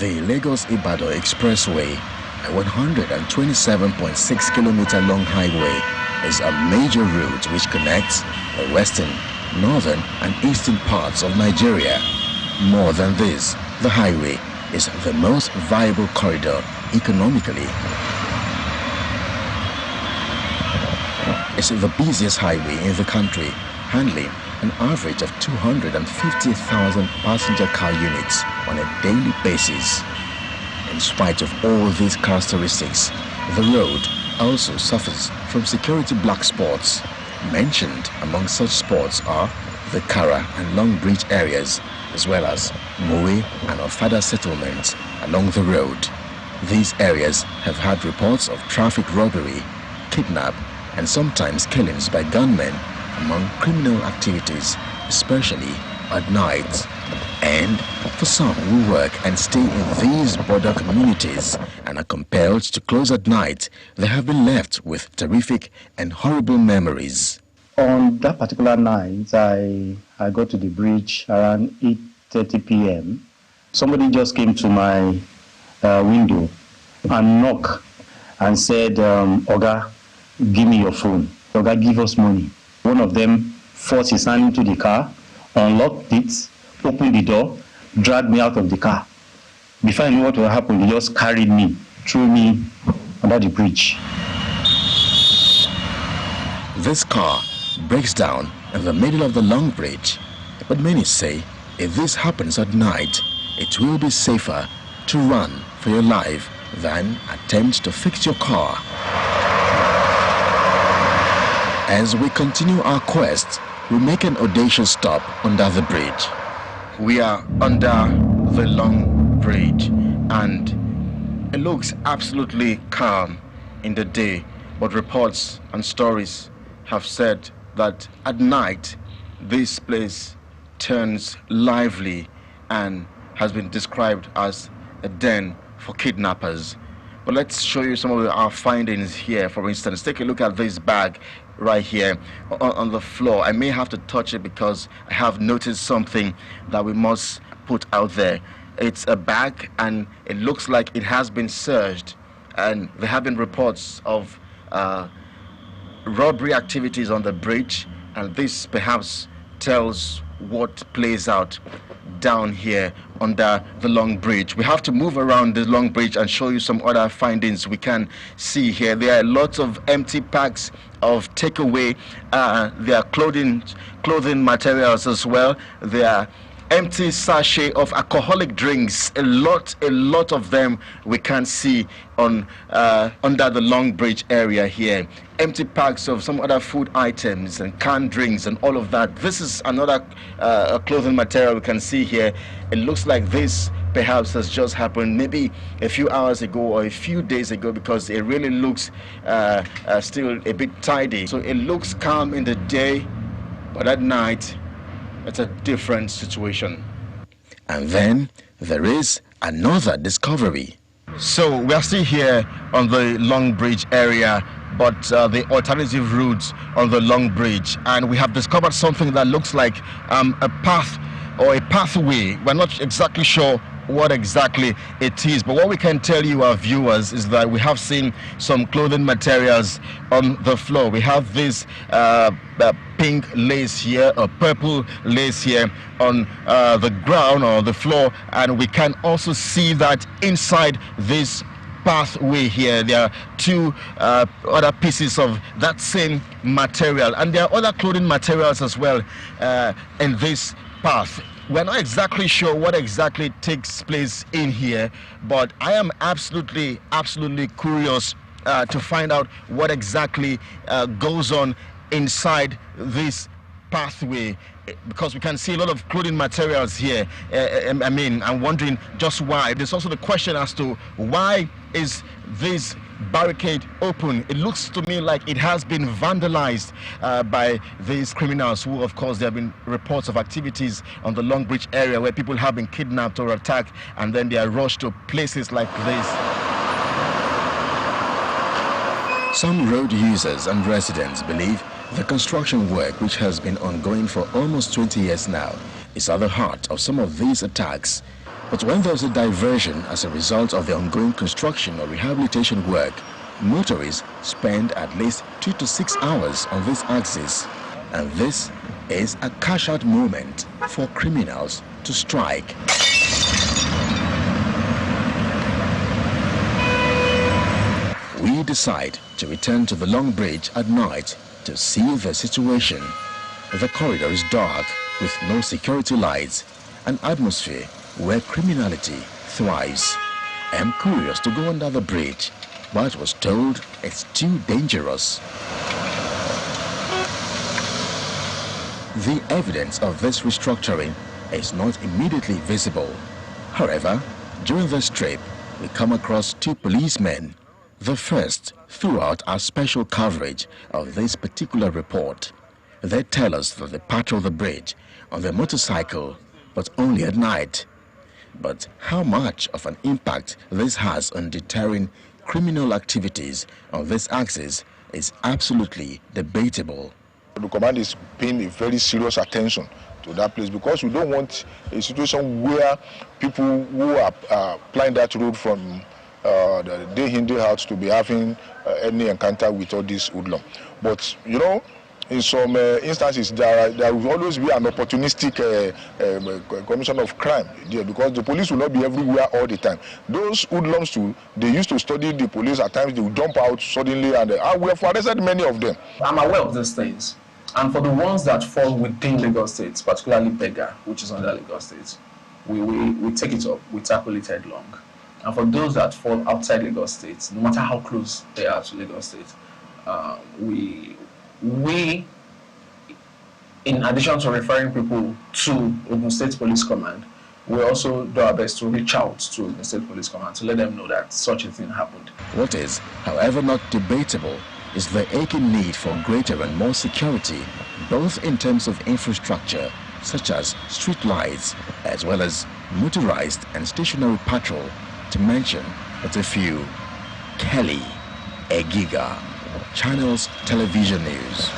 The Lagos-Ibadan expressway, a 127.6-kilometer long highway, is a major route which connects the western, northern and eastern parts of Nigeria. More than this, the highway is the most viable corridor economically. It's the busiest highway in the country, handling an average of 250,000 passenger car units on a daily basis. In spite of all these characteristics, the road also suffers from security black spots. Mentioned among such spots are the Kara and Long Bridge areas, as well as Moe and Ofada settlements along the road. These areas have had reports of traffic robbery, kidnap, and sometimes killings by gunmen among criminal activities, especially at night. And for some who work and stay in these border communities and are compelled to close at night, they have been left with terrific and horrible memories. On that particular night, I got to the bridge around 8:30 p.m. Somebody just came to my window and knocked and said, Oga, give me your phone. Oga, give us money. One of them forced his hand into the car, unlocked it, opened the door, dragged me out of the car. Before I knew what would happen, he just carried me, threw me under the bridge. This car breaks down in the middle of the Long Bridge, but many say if this happens at night, it will be safer to run for your life than attempt to fix your car. As we continue our quest, we make an audacious stop under the bridge. We are under the Long Bridge and it looks absolutely calm in the day, but reports and stories have said that at night this place turns lively and has been described as a den for kidnappers. But let's show you some of our findings here. For instance, take a look at this bag right here on the floor. I may have to touch it because I have noticed something that we must put out there. It's a bag and it looks like it has been searched, and there have been reports of robbery activities on the bridge, and this perhaps tells what plays out down here under the Long Bridge. We have to move around the Long Bridge and show you some other findings we can see here. There are lots of empty packs of takeaway. There are clothing materials as well. There are empty sachet of alcoholic drinks. A lot of them we can see on under the Long Bridge area here. Empty packs of some other food items and canned drinks and all of that. This is another clothing material we can see here. It looks like this perhaps has just happened maybe a few hours ago or a few days ago, because it really looks still a bit tidy. So it looks calm in the day, but at night it's a different situation. And then there is another discovery. So we are still here on the Long Bridge area, but the alternative routes on the Long Bridge, and we have discovered something that looks like a path or a pathway. We're not exactly sure what exactly it is, but what we can tell you, our viewers, is that we have seen some clothing materials on the floor. We have this pink lace here, or purple lace here on the ground or the floor, and we can also see that inside this pathway here there are two other pieces of that same material, and there are other clothing materials as well in this path. We're not exactly sure what exactly takes place in here, but I am absolutely curious to find out what exactly goes on inside this pathway, because we can see a lot of clothing materials here. I'm wondering just why. There's also the question as to why is this barricade open. It looks to me like it has been vandalized by these criminals who, of course, there have been reports of activities on the Long Bridge area where people have been kidnapped or attacked, and then they are rushed to places like this. Some road users and residents believe the construction work, which has been ongoing for almost 20 years now, is at the heart of some of these attacks. But when there's a diversion as a result of the ongoing construction or rehabilitation work, motorists spend at least 2 to 6 hours on this axis. And this is a cash-out moment for criminals to strike. We decide to return to the Long Bridge at night to see the situation. The corridor is dark with no security lights, an atmosphere where criminality thrives. I am curious to go under the bridge, but was told it's too dangerous. The evidence of this restructuring is not immediately visible. However, during this trip, we come across 2 policemen. The first throughout our special coverage of this particular report. They tell us that they patrol the bridge on their motorcycle, but only at night. But how much of an impact this has on deterring criminal activities on this axis is absolutely debatable. The command is paying a very serious attention to that place because we don't want a situation where people who are applying that road from the day in, day out to be having any encounter with all this hoodlum. But you know, in some instances there will always be an opportunistic commission of crime there because the police will not be everywhere all the time. Those hoodlums too, they used to study the police. At times they will jump out suddenly, and we have arrested many of them. I'm aware of these things, and for the ones that fall within Lagos State, particularly Bega, which is under Lagos State, we take it up, we tackle it headlong. And for those that fall outside Lagos State, no matter how close they are to Lagos State, we, in addition to referring people to Ogun State Police Command, we also do our best to reach out to Ogun State Police Command to let them know that such a thing happened. What is, however, not debatable is the aching need for greater and more security, both in terms of infrastructure, such as street lights, as well as motorized and stationary patrol, to mention but a few. Kelly Egiga, Channels Television News.